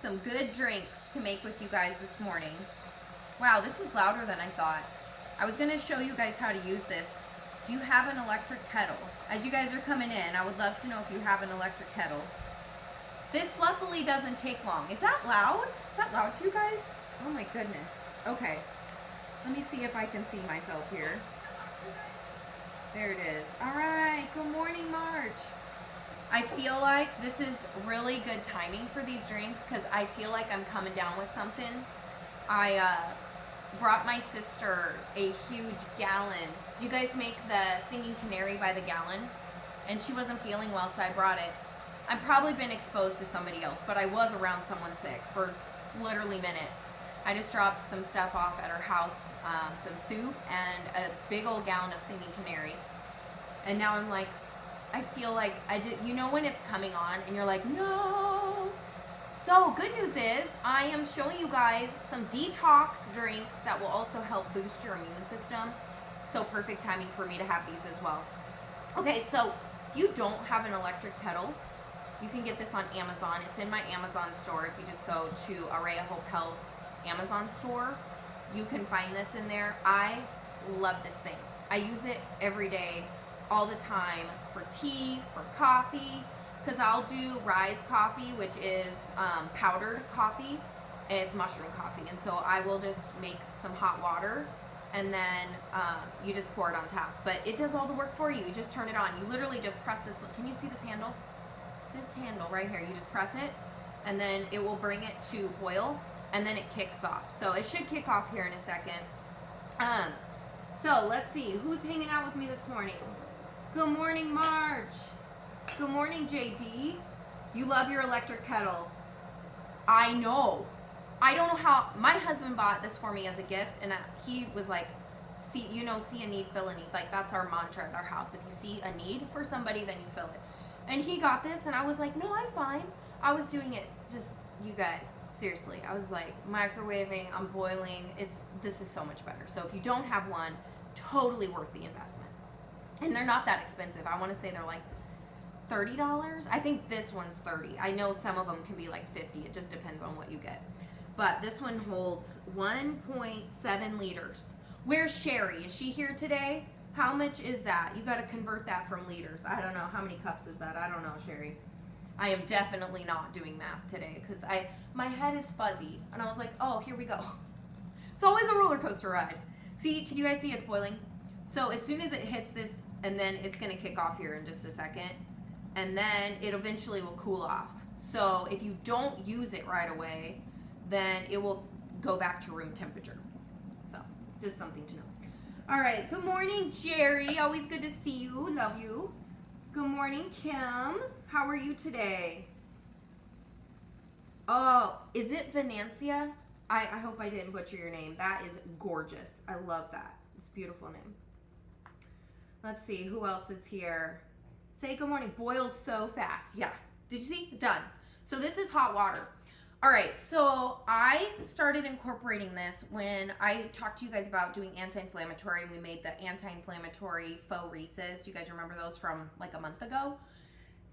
some good drinks to make with you guys this morning. Wow, this is louder than I thought. I was going to show you guys how to use this. Do you have an electric kettle? As you guys are coming in, I would love to know if you have an electric kettle. This luckily doesn't take long. Is that loud? Is that loud to you guys? Oh my goodness. Okay. Let me see if I can see myself here. There it is. All right. Good morning, March. I feel like this is really good timing for these drinks because I feel like I'm coming down with something. I brought my sister a huge gallon. Do you guys make the singing canary by the gallon? And she wasn't feeling well, so I brought it. I've probably been exposed to somebody else, but I was around someone sick for literally minutes. I just dropped some stuff off at her house, some soup and a big old gallon of singing canary. And now I'm like, I feel like you know when it's coming on and you're like, no. So good news is I am showing you guys some detox drinks that will also help boost your immune system. So perfect timing for me to have these as well. Okay, so if you don't have an electric kettle, you can get this on Amazon. It's in my Amazon store. If you just go to Araya Hope Health Amazon store, you can find this in there. I love this thing. I use it every day, all the time, for tea, for coffee, because I'll do rise coffee, which is powdered coffee, and it's mushroom coffee. And so I will just make some hot water, and then you just pour it on top. But it does all the work for you. You just turn it on. You literally just press this. Can you see this handle? This handle right here. You just press it, and then it will bring it to boil, and then it kicks off. So it should kick off here in a second. So let's see. Who's hanging out with me this morning? Good morning, March. Good morning, JD. You love your electric kettle. I know. I don't know how. My husband bought this for me as a gift, and he was like, see a need, fill a need. Like, that's our mantra at our house. If you see a need for somebody, then you fill it. And he got this, and I was like, no, I'm fine. I was doing it just, you guys, seriously. I was like microwaving, I'm boiling. This is so much better. So if you don't have one, totally worth the investment. And they're not that expensive. I want to say they're like $30. I think this one's $30. I know some of them can be like $50. It just depends on what you get. But this one holds 1.7 liters. Where's Sherry? Is she here today? How much is that? You got to convert that from liters. I don't know. How many cups is that? I don't know, Sherry. I am definitely not doing math today because my head is fuzzy. And I was like, oh, here we go. It's always a roller coaster ride. See, can you guys see it's boiling? So as soon as it hits this, and then it's going to kick off here in just a second, and then it eventually will cool off. So if you don't use it right away, then it will go back to room temperature. So just something to know. All right, good morning, Jerry. Always good to see you. Love you. Good morning, Kim. How are you today? Oh, is it Venancia? I hope I didn't butcher your name. That is gorgeous. I love that. It's a beautiful name. Let's see, who else is here? Say good morning. Boils so fast. Yeah. Did you see? It's done. So this is hot water. All right, so I started incorporating this when I talked to you guys about doing anti-inflammatory. We made the anti-inflammatory faux Reese's. Do you guys remember those from like a month ago?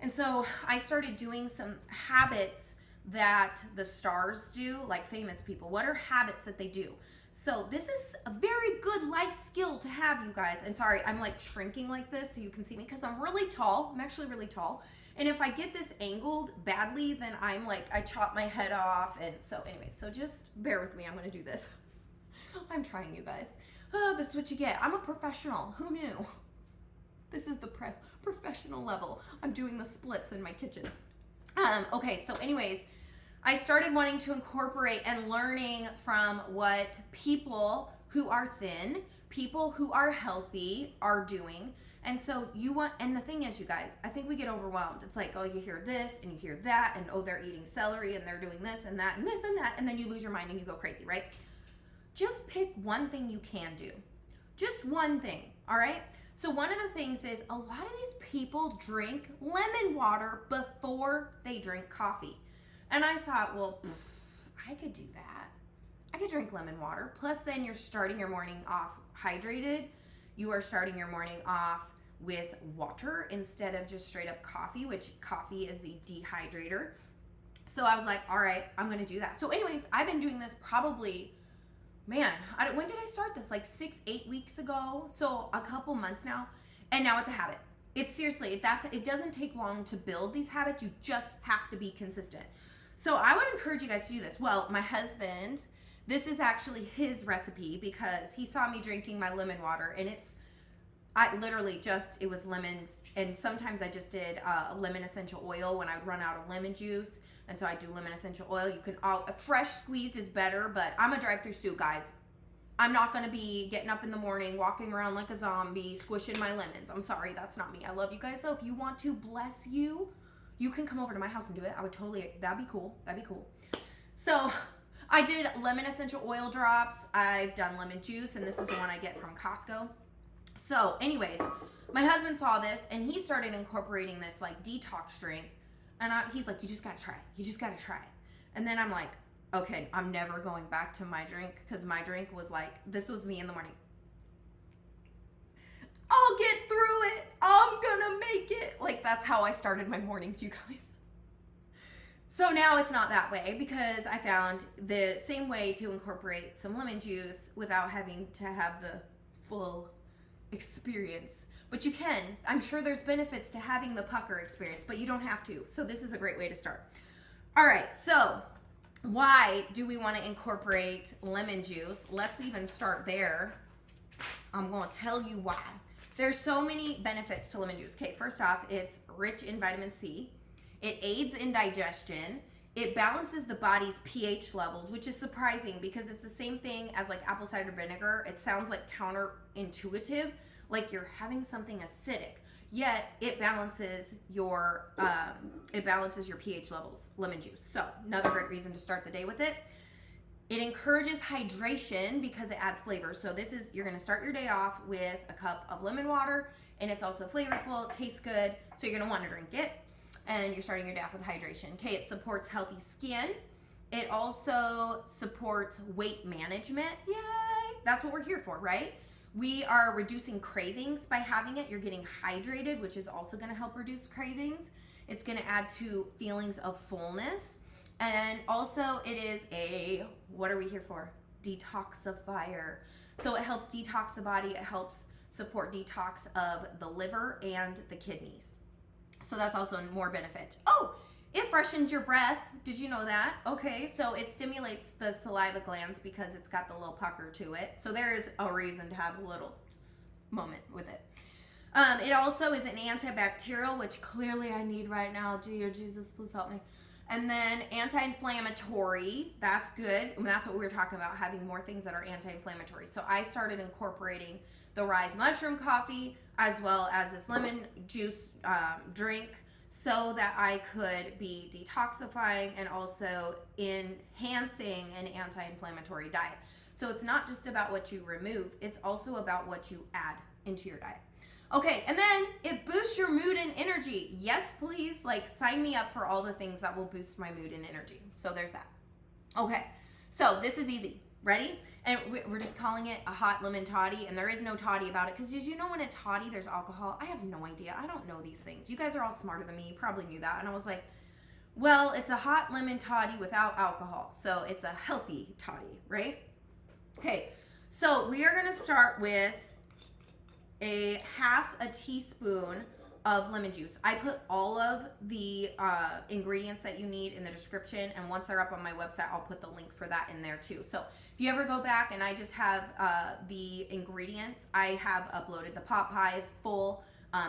And so I started doing some habits that the stars do, like famous people. What are habits that they do? So this is a very good life skill to have, you guys. And sorry, I'm like shrinking like this so you can see me because I'm really tall. I'm actually really tall. And if I get this angled badly, then I'm like, I chop my head off. And so anyways, so just bear with me. I'm going to do this. I'm trying, you guys. Oh, this is what you get. I'm a professional. Who knew? This is the professional level. I'm doing the splits in my kitchen. Okay, so anyways, I started wanting to incorporate and learning from what people who are thin, people who are healthy are doing. And so and the thing is, you guys, I think we get overwhelmed. It's like, oh, you hear this and you hear that, and oh, they're eating celery and they're doing this and that and this and that, and then you lose your mind and you go crazy, right? Just pick one thing you can do. Just one thing, all right? So one of the things is a lot of these people drink lemon water before they drink coffee. And I thought, well, I could do that. I could drink lemon water. Plus then you're starting your morning off hydrated. You are starting your morning off with water instead of just straight up coffee, which coffee is a dehydrator. So I was like, all right, I'm going to do that. So anyways, I've been doing this probably, man, when did I start this? Like 6-8 weeks ago. So a couple months now. And now it's a habit. It's seriously, it doesn't take long to build these habits. You just have to be consistent. So I would encourage you guys to do this. Well, my husband, this is actually his recipe because he saw me drinking my lemon water, and it was lemons, and sometimes I just did lemon essential oil when I run out of lemon juice, and so I do lemon essential oil. You can, fresh squeezed is better, but I'm a drive-through Sue, guys. I'm not going to be getting up in the morning, walking around like a zombie, squishing my lemons. I'm sorry, that's not me. I love you guys, though. If you want to, bless you. You can come over to my house and do it. That'd be cool. So I did lemon essential oil drops. I've done lemon juice, and this is the one I get from Costco. So anyways, my husband saw this, and he started incorporating this like detox drink. And he's like, you just got to try it. You just got to try it. And then I'm like, okay, I'm never going back to my drink, because my drink was like, this was me in the morning. I'll get through it. I'm gonna make it. Like, that's how I started my mornings, you guys. So now it's not that way, because I found the same way to incorporate some lemon juice without having to have the full experience. But you can. I'm sure there's benefits to having the pucker experience, but you don't have to. So this is a great way to start. All right, so why do we want to incorporate lemon juice? Let's even start there. I'm going to tell you why. There's so many benefits to lemon juice. Okay, first off, it's rich in vitamin C. It aids in digestion. It balances the body's pH levels, which is surprising because it's the same thing as like apple cider vinegar. It sounds like counterintuitive, like you're having something acidic. Yet it balances your pH levels, lemon juice. So another great reason to start the day with it. It encourages hydration because it adds flavor. So you're gonna start your day off with a cup of lemon water, and it's also flavorful, tastes good, so you're gonna wanna drink it. And you're starting your day off with hydration. Okay, it supports healthy skin. It also supports weight management. Yay! That's what we're here for, right? We are reducing cravings by having it. You're getting hydrated, which is also gonna help reduce cravings. It's gonna add to feelings of fullness. And also it is what are we here for? Detoxifier. So it helps detox the body. It helps support detox of the liver and the kidneys. So that's also more benefit. Oh, it freshens your breath. Did you know that? Okay, so it stimulates the saliva glands because it's got the little pucker to it. So there is a reason to have a little moment with it. It also is an antibacterial, which clearly I need right now. Dear Jesus, please help me. And then anti-inflammatory, that's good. And that's what we were talking about, having more things that are anti-inflammatory. So I started incorporating the Rise mushroom coffee as well as this lemon juice drink so that I could be detoxifying and also enhancing an anti-inflammatory diet. So it's not just about what you remove, it's also about what you add into your diet. Okay, and then it boosts your mood and energy. Yes, please, like sign me up for all the things that will boost my mood and energy. So there's that. Okay, so this is easy. Ready? And we're just calling it a hot lemon toddy, and there is no toddy about it, because did you know when a toddy there's alcohol? I have no idea. I don't know these things. You guys are all smarter than me. You probably knew that. And I was like, well, it's a hot lemon toddy without alcohol, so it's a healthy toddy, right? Okay, so we are going to start with a half a teaspoon of lemon juice. I put all of the ingredients that you need in the description, and once they're up on my website, I'll put the link for that in there too. So if you ever go back and I just have the ingredients, I have uploaded the pot pies full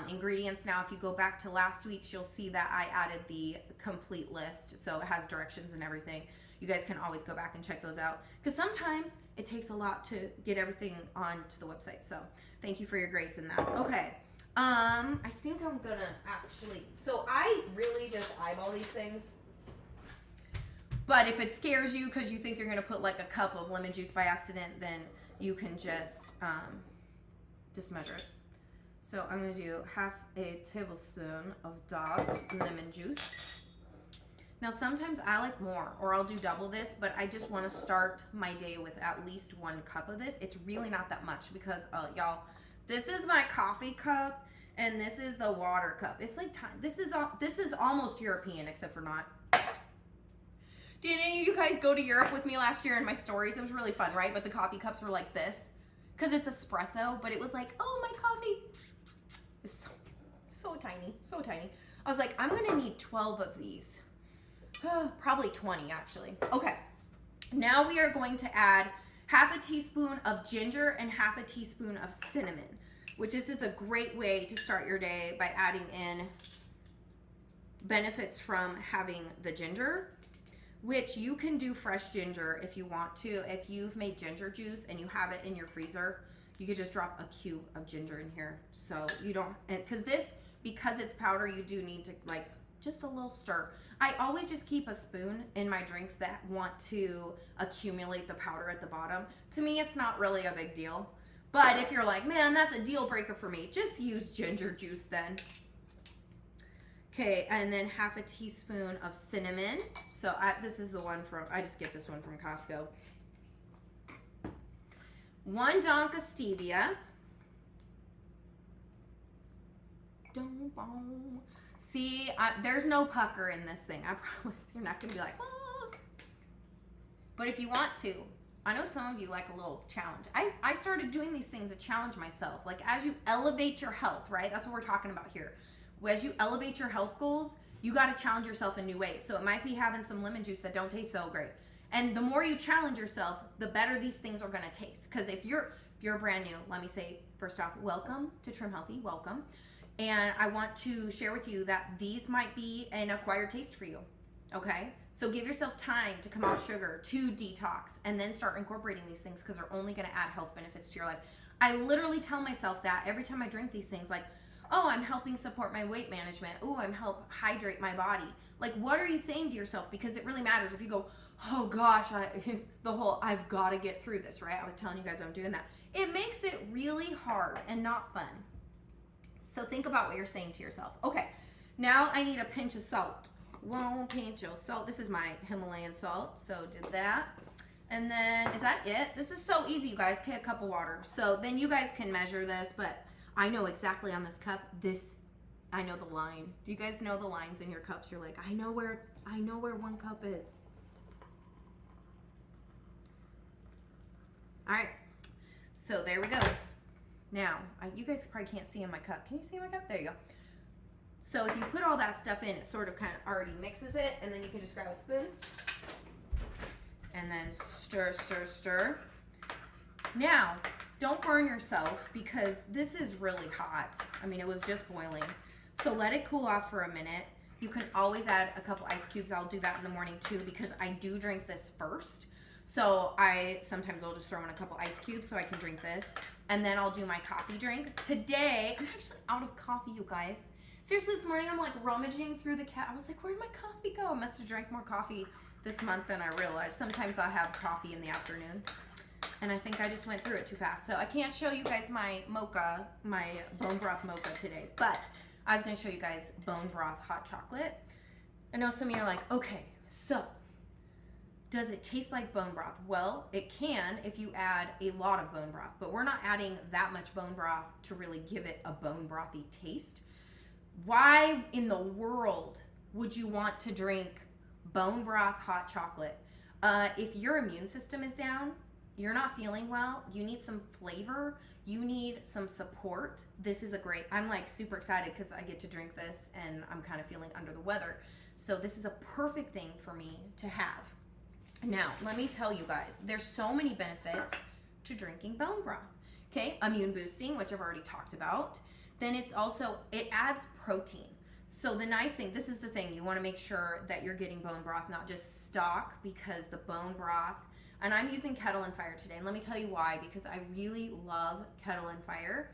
ingredients. Now, if you go back to last week's, you'll see that I added the complete list, so it has directions and everything. You guys can always go back and check those out, because sometimes it takes a lot to get everything onto the website. So thank you for your grace in that. Okay. I think I'm gonna so I really just eyeball these things. But if it scares you because you think you're gonna put like a cup of lemon juice by accident, then you can just measure it. So I'm gonna do half a tablespoon of doonk lemon juice. Now sometimes I like more, or I'll do double this, but I just want to start my day with at least 1 cup of this. It's really not that much because y'all, this is my coffee cup and this is the water cup. It's like this is almost European, except for not. Did any of you guys go to Europe with me last year in my stories? It was really fun, right? But the coffee cups were like this because it's espresso, but it was like, oh, my coffee is so tiny, so tiny. I was like, I'm gonna need 12 of these. Probably 20 actually. Okay, now we are going to add half a teaspoon of ginger and half a teaspoon of cinnamon, which is a great way to start your day by adding in benefits from having the ginger, which you can do fresh ginger if you want to. If you've made ginger juice and you have it in your freezer, you could just drop a cube of ginger in here. So you don't, because it's powder, you do need to like just a little stir. I always just keep a spoon in my drinks that want to accumulate the powder at the bottom. To me, it's not really a big deal. But if you're like, man, that's a deal breaker for me, just use ginger juice then. Okay, and then half a teaspoon of cinnamon. So this is the one from, I just get this one from Costco. 1 doonk of stevia. See, there's no pucker in this thing. I promise. You're not going to be like, oh. But if you want to, I know some of you like a little challenge. I started doing these things to challenge myself. Like as you elevate your health, right? That's what we're talking about here. As you elevate your health goals, you got to challenge yourself in new ways. So it might be having some lemon juice that don't taste so great. And the more you challenge yourself, the better these things are going to taste. Because if you're brand new, let me say, first off, welcome to Trim Healthy, welcome. And I want to share with you that these might be an acquired taste for you, okay? So give yourself time to come off sugar, to detox, and then start incorporating these things because they're only gonna add health benefits to your life. I literally tell myself that every time I drink these things, like, oh, I'm helping support my weight management. Oh, I'm help hydrate my body. Like, what are you saying to yourself? Because it really matters. If you go, oh gosh, I've got to get through this, right? I was telling you guys I'm doing that. It makes it really hard and not fun. So think about what you're saying to yourself. Okay, now I need a pinch of salt. 1 pinch of salt. This is my Himalayan salt, so did that. And then, is that it? This is so easy, you guys. Okay, a cup of water. So then you guys can measure this, but I know exactly on this cup, I know the line. Do you guys know the lines in your cups? You're like, I know where 1 cup is. All right, so there we go. Now, you guys probably can't see in my cup. Can you see in my cup? There you go. So if you put all that stuff in, it sort of kind of already mixes it, and then you can just grab a spoon and then stir, stir, stir. Now, don't burn yourself because this is really hot. I mean, it was just boiling. So let it cool off for a minute. You can always add a couple ice cubes. I'll do that in the morning too because I do drink this first. So sometimes I'll just throw in a couple ice cubes so I can drink this. And then I'll do my coffee drink. Today, I'm actually out of coffee, you guys. Seriously, this morning I'm like rummaging through the I was like, where'd my coffee go? I must have drank more coffee this month than I realized. Sometimes I'll have coffee in the afternoon. And I think I just went through it too fast. So I can't show you guys my mocha, my bone broth mocha today. But I was going to show you guys bone broth hot chocolate. I know some of you are like, okay, so does it taste like bone broth? Well, it can if you add a lot of bone broth, but we're not adding that much bone broth to really give it a bone brothy taste. Why in the world would you want to drink bone broth hot chocolate? If your immune system is down, you're not feeling well, you need some flavor, you need some support, this is I'm like super excited because I get to drink this and I'm kind of feeling under the weather. So this is a perfect thing for me to have. Now, let me tell you guys, there's so many benefits to drinking bone broth. Okay, immune boosting, which I've already talked about. Then it adds protein. So the nice thing, this is the thing, you want to make sure that you're getting bone broth, not just stock, because the bone broth, and I'm using Kettle and Fire today, and let me tell you why, because I really love Kettle and Fire.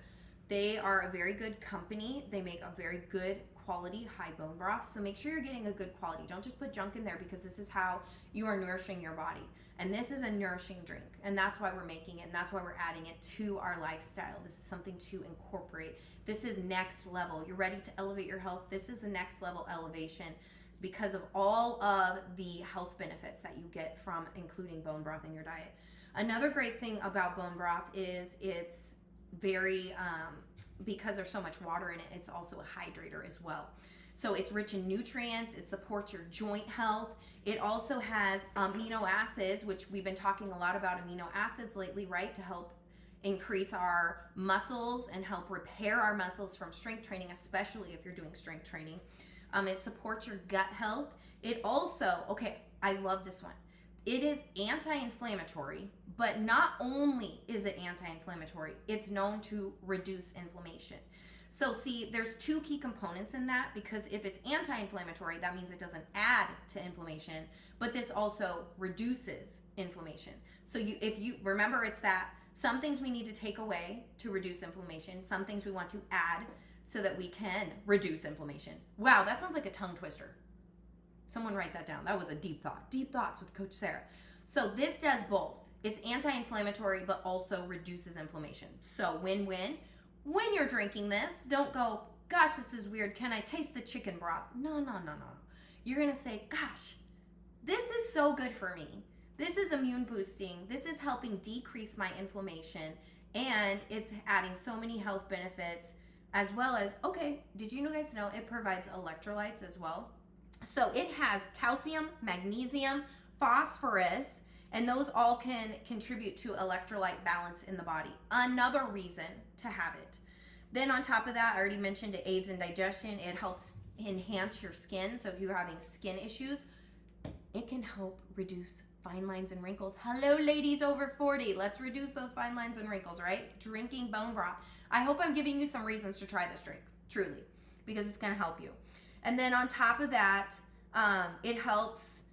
They are a very good company. They make a very good quality high bone broth, so make sure you're getting a good quality. Don't just put junk in there because this is how you are nourishing your body. And this is a nourishing drink, and that's why we're making it, and that's why we're adding it to our lifestyle. This is something to incorporate. This is next level. You're ready to elevate your health. This is the next level elevation because of all of the health benefits that you get from including bone broth in your diet. Another great thing about bone broth is it's very, because there's so much water in it, it's also a hydrator as well. So it's rich in nutrients. It supports your joint health. It also has amino acids, which we've been talking a lot about amino acids lately, right? To help increase our muscles and help repair our muscles from strength training, especially if you're doing strength training. It supports your gut health. It also, okay, I love this one. It is anti-inflammatory, but not only is it anti-inflammatory, it's known to reduce inflammation. So see, there's two key components in that, because if it's anti-inflammatory, that means it doesn't add to inflammation, but this also reduces inflammation. So if you remember, it's that some things we need to take away to reduce inflammation, some things we want to add so that we can reduce inflammation. Wow, that sounds like a tongue twister. Someone write that down. That was a deep thought. Deep thoughts with Coach Sarah. So this does both. It's anti-inflammatory, but also reduces inflammation. So win-win. When you're drinking this, don't go, gosh, this is weird. Can I taste the chicken broth? No. You're going to say, gosh, this is so good for me. This is immune boosting. This is helping decrease my inflammation. And it's adding so many health benefits, as well as, okay, did you guys know it provides electrolytes as well? So it has calcium, magnesium, phosphorus, and those all can contribute to electrolyte balance in the body. Another reason to have it. Then on top of that, I already mentioned it aids in digestion. It helps enhance your skin. So if you're having skin issues, it can help reduce fine lines and wrinkles. Hello, ladies over 40. Let's reduce those fine lines and wrinkles, right? Drinking bone broth. I hope I'm giving you some reasons to try this drink, truly, because it's going to help you. And then on top of that, it helps.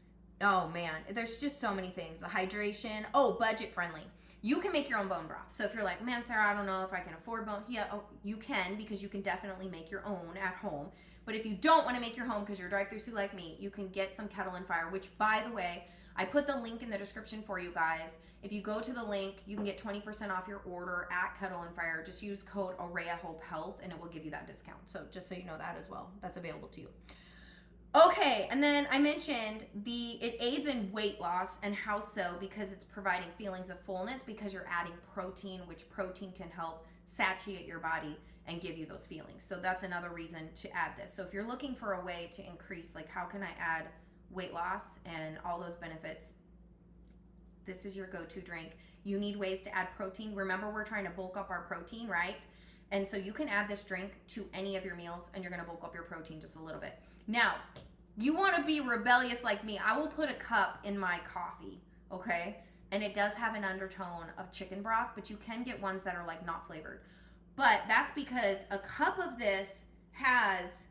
Oh man, there's just so many things. The hydration. Oh, budget friendly. You can make your own bone broth. So if you're like, man, Sarah, I don't know if I can afford bone. Yeah, you can, because you can definitely make your own at home. But if you don't want to make your home because you're drive-through Sue like me, you can get some Kettle and Fire, which, by the way, I put the link in the description for you guys. If you go to the link, you can get 20% off your order at Kettle and Fire. Just use code Aurea Hope Health and it will give you that discount. So just so you know that as well, that's available to you. Okay, and then I mentioned it aids in weight loss, and how so? Because it's providing feelings of fullness, because you're adding protein, which protein can help satiate your body and give you those feelings. So that's another reason to add this. So if you're looking for a way to increase, like, how can I add weight loss and all those benefits, this is your go-to drink. You need ways to add protein. Remember, we're trying to bulk up our protein, right? And so you can add this drink to any of your meals and you're gonna bulk up your protein just a little bit. Now, you wanna be rebellious like me. I will put a cup in my coffee, okay? And it does have an undertone of chicken broth, but you can get ones that are like not flavored. But that's because a cup of this has,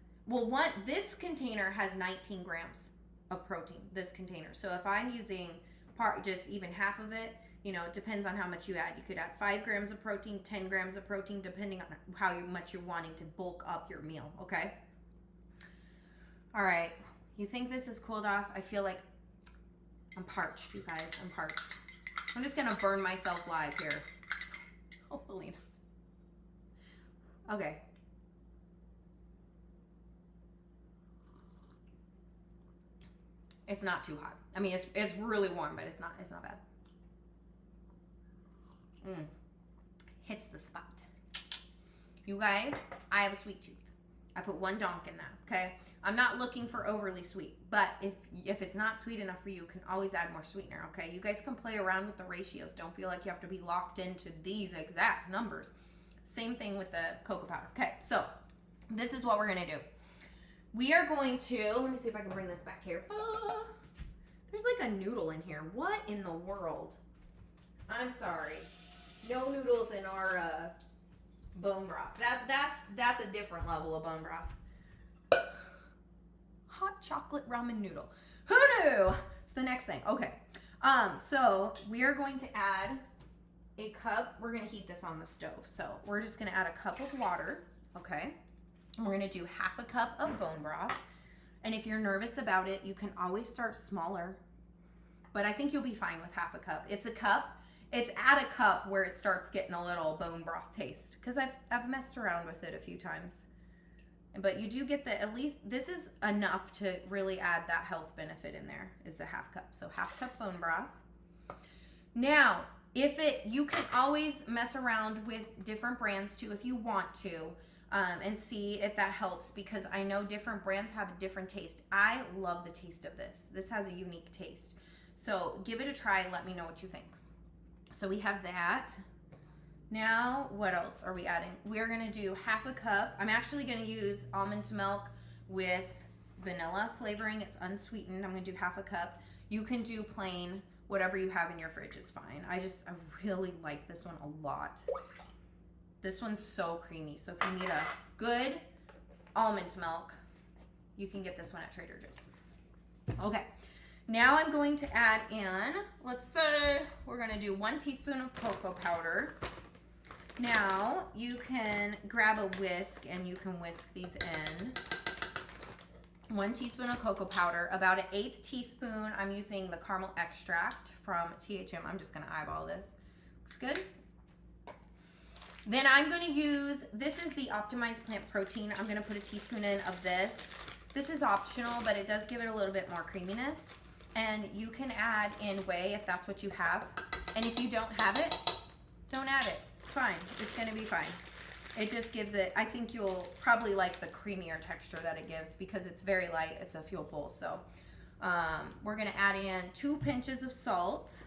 this container has 19 grams of protein, this container. So if I'm using just even half of it, you know, it depends on how much you add. You could add 5 grams of protein, 10 grams of protein, depending on how much you're wanting to bulk up your meal, okay? All right, you think this is cooled off? I feel like I'm parched, you guys, I'm parched. I'm just gonna burn myself live here. Hopefully. Okay. It's not too hot. I mean, it's really warm, but it's not bad. Hits the spot. You guys, I have a sweet tooth. I put 1 doonk in that, okay? I'm not looking for overly sweet, but if it's not sweet enough for you, you can always add more sweetener, okay? You guys can play around with the ratios. Don't feel like you have to be locked into these exact numbers. Same thing with the cocoa powder. Okay, so this is what we're gonna do. We are going to, let me see if I can bring this back here. There's like a noodle in here. What in the world? I'm sorry. No noodles in our bone broth. That's a different level of bone broth. Hot chocolate ramen noodle. Who knew? It's the next thing. Okay. So we are going to add a cup. We're going to heat this on the stove. So we're just going to add a cup of water. Okay. And we're going to do half a cup of bone broth. And if you're nervous about it, you can always start smaller. But I think you'll be fine with half a cup. It's a cup. It's at a cup where it starts getting a little bone broth taste. Because I've messed around with it a few times. But you do get at least, this is enough to really add that health benefit in there, is the half cup. So half cup bone broth. Now, you can always mess around with different brands too if you want to. and see if that helps, because I know different brands have a different taste. I love the taste of this. This has a unique taste. So give it a try and let me know what you think. So we have that. Now, what else are we adding? We're gonna do half a cup. I'm actually gonna use almond milk with vanilla flavoring. It's unsweetened. I'm gonna do half a cup. You can do plain, whatever you have in your fridge is fine. I really like this one a lot. This one's so creamy. So if you need a good almond milk, you can get this one at Trader Joe's. Okay, now I'm going to add in, we're gonna do 1 teaspoon of cocoa powder. Now, you can grab a whisk and you can whisk these in. 1 teaspoon of cocoa powder, about 1/8 teaspoon. I'm using the caramel extract from THM. I'm just gonna eyeball this. Looks good. Then I'm gonna use, this is the optimized plant protein. I'm gonna put a teaspoon in of this. This is optional, but it does give it a little bit more creaminess. And you can add in whey if that's what you have. And if you don't have it, don't add it. It's fine. It's gonna be fine. It just gives it, I think you'll probably like the creamier texture that it gives because it's very light. It's a fuel bowl. So we're gonna add in 2 pinches of salt.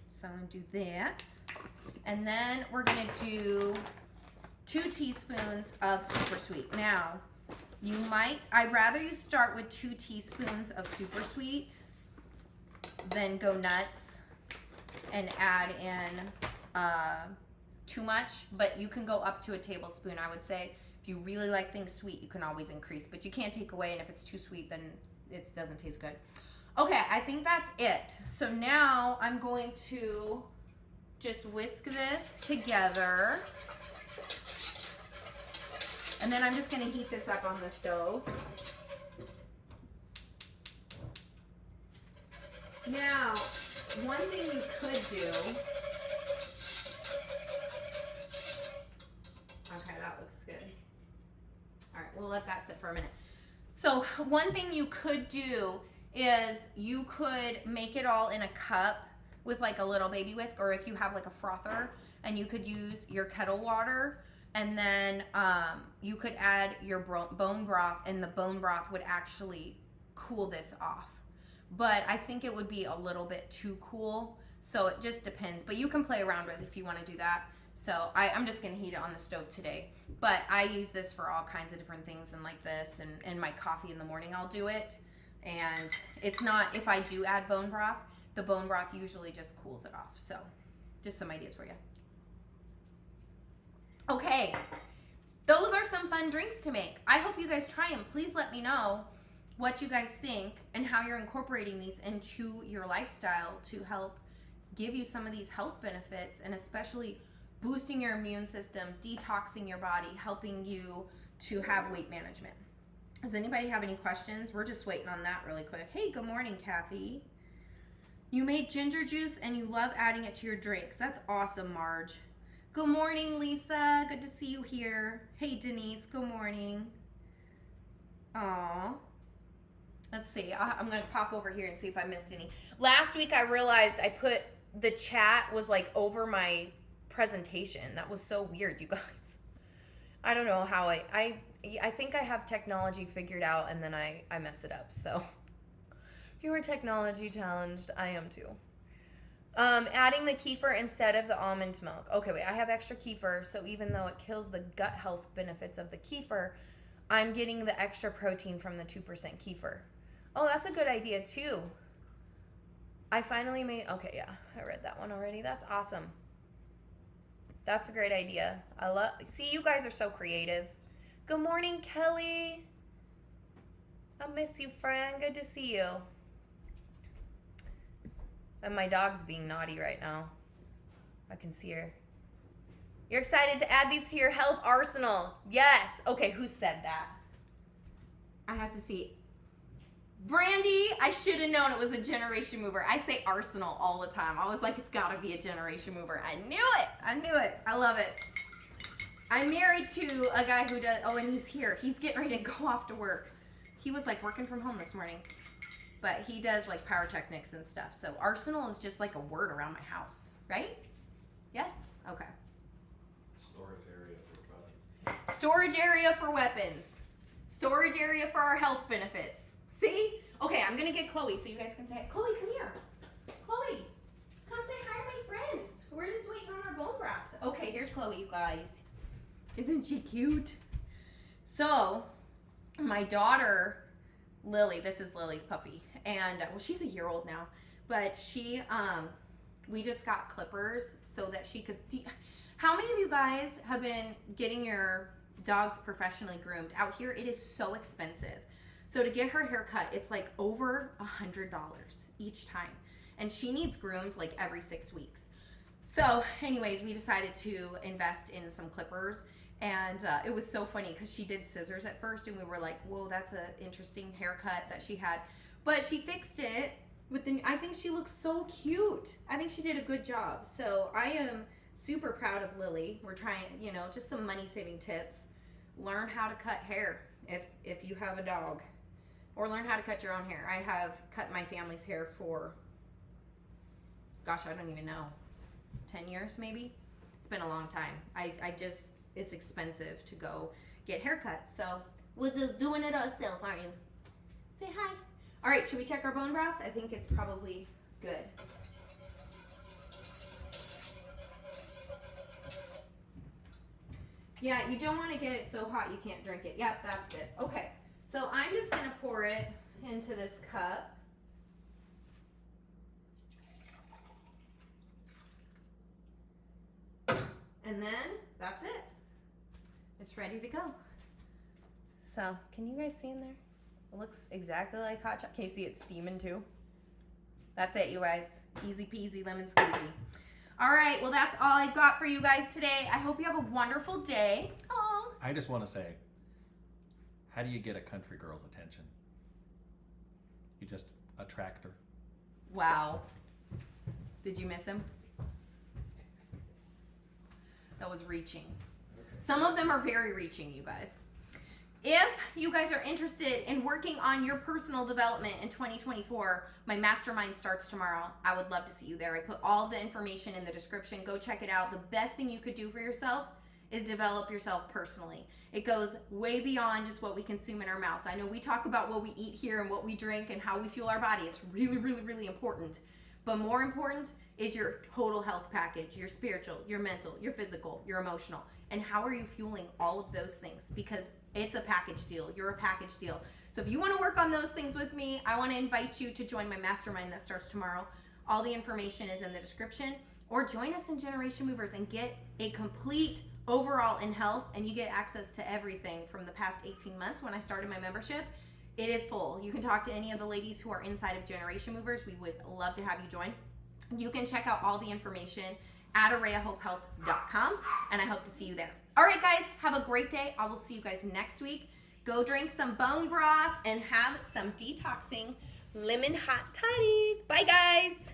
So I'm gonna do that. And then we're gonna do 2 teaspoons of super sweet. Now, I'd rather you start with 2 teaspoons of super sweet than go nuts and add in too much, but you can go up to a tablespoon. I would say if you really like things sweet, you can always increase, but you can't take away, and if it's too sweet, then it doesn't taste good. Okay, I think that's it. So now I'm going to just whisk this together, and then I'm just gonna heat this up on the stove. Now, one thing you could do, okay, that looks good. All right, we'll let that sit for a minute. So one thing you could do is you could make it all in a cup with like a little baby whisk, or if you have like a frother, and you could use your kettle water, and then you could add your bone broth, and the bone broth would actually cool this off. But I think it would be a little bit too cool, so it just depends. But you can play around with it if you want to do that. So I'm just going to heat it on the stove today. But I use this for all kinds of different things, and like this, and my coffee in the morning I'll do it. And it's not, if I do add bone broth, the bone broth usually just cools it off. So just some ideas for you. Okay, those are some fun drinks to make. I hope you guys try them. Please let me know what you guys think and how you're incorporating these into your lifestyle to help give you some of these health benefits, and especially boosting your immune system, detoxing your body, helping you to have weight management. Does anybody have any questions? We're just waiting on that really quick. Hey, good morning, Kathy. You made ginger juice and you love adding it to your drinks. That's awesome, Marge. Good morning, Lisa. Good to see you here. Hey, Denise. Good morning. Aw. Let's see. I'm going to pop over here and see if I missed any. Last week I realized I put the chat was like over my presentation. That was so weird, you guys. I don't know how I think I have technology figured out, and then I mess it up. So if you are technology challenged, I am too. Adding the kefir instead of the almond milk. Okay, wait, I have extra kefir, so even though it kills the gut health benefits of the kefir, I'm getting the extra protein from the 2% kefir. Oh, that's a good idea too. I finally made, okay, yeah, I read that one already. That's awesome. That's a great idea. See, you guys are so creative. Good morning, Kelly. I miss you, friend. Good to see you. And my dog's being naughty right now. I can see her. You're excited to add these to your health arsenal. Yes. Okay, who said that? I have to see. Brandy, I should have known it was a generation mover. I say arsenal all the time. I was like, it's got to be a generation mover. I knew it. I knew it. I love it. I'm married to a guy who does, oh, and he's here. He's getting ready to go off to work. He was like working from home this morning. But he does like pyrotechnics and stuff. So arsenal is just like a word around my house, right? Yes? Okay. Storage area for Storage area for weapons. Storage area for our health benefits. See? Okay, I'm gonna get Chloe so you guys can say, Chloe, come here. Chloe, come say hi to my friends. We're just waiting on our bone broth. Okay, here's Chloe, you guys. Isn't she cute? So, my daughter, Lily, this is Lily's puppy, and well, she's a year old now, but she, we just got clippers so that she could, how many of you guys have been getting your dogs professionally groomed? Out here, it is so expensive. So to get her hair cut, it's like over $100 each time. And she needs groomed like every 6 weeks. So anyways, we decided to invest in some clippers. And it was so funny because she did scissors at first and we were like, whoa, that's an interesting haircut that she had. But she fixed it with the, I think she looks so cute. I think she did a good job. So I am super proud of Lily. We're trying, you know, just some money saving tips. Learn how to cut hair if you have a dog. Or learn how to cut your own hair. I have cut my family's hair for, gosh, I don't even know, 10 years maybe? It's been a long time. I just, it's expensive to go get haircuts. So we're just doing it ourselves, aren't you? Say hi. All right, should we check our bone broth? I think it's probably good. Yeah, you don't want to get it so hot you can't drink it. Yep, that's good. Okay, so I'm just going to pour it into this cup. And then that's it. It's ready to go. So, can you guys see in there? It looks exactly like hot chocolate. Can you see it's steaming too? That's it, you guys. Easy peasy, lemon squeezy. All right, well, that's all I got for you guys today. I hope you have a wonderful day. Aww. I just want to say, how do you get a country girl's attention? You just attract her. Wow. Did you miss him? That was reaching. Some of them are very reaching, you guys. If you guys are interested in working on your personal development in 2024, my mastermind starts tomorrow. I would love to see you there. I put all the information in the description. Go check it out. The best thing you could do for yourself is develop yourself personally. It goes way beyond just what we consume in our mouths. I know we talk about what we eat here and what we drink and how we fuel our body. It's really, really, really important. But more important is your total health package, your spiritual, your mental, your physical, your emotional. And how are you fueling all of those things? Because it's a package deal. You're a package deal. So if you want to work on those things with me, I want to invite you to join my mastermind that starts tomorrow. All the information is in the description. Or join us in Generation Movers and get a complete overall in health, and you get access to everything from the past 18 months when I started my membership. It is full. You can talk to any of the ladies who are inside of Generation Movers. We would love to have you join. You can check out all the information at arayahopehealth.com, and I hope to see you there. All right, guys, have a great day. I will see you guys next week. Go drink some bone broth and have some detoxing lemon hot toddies. Bye, guys.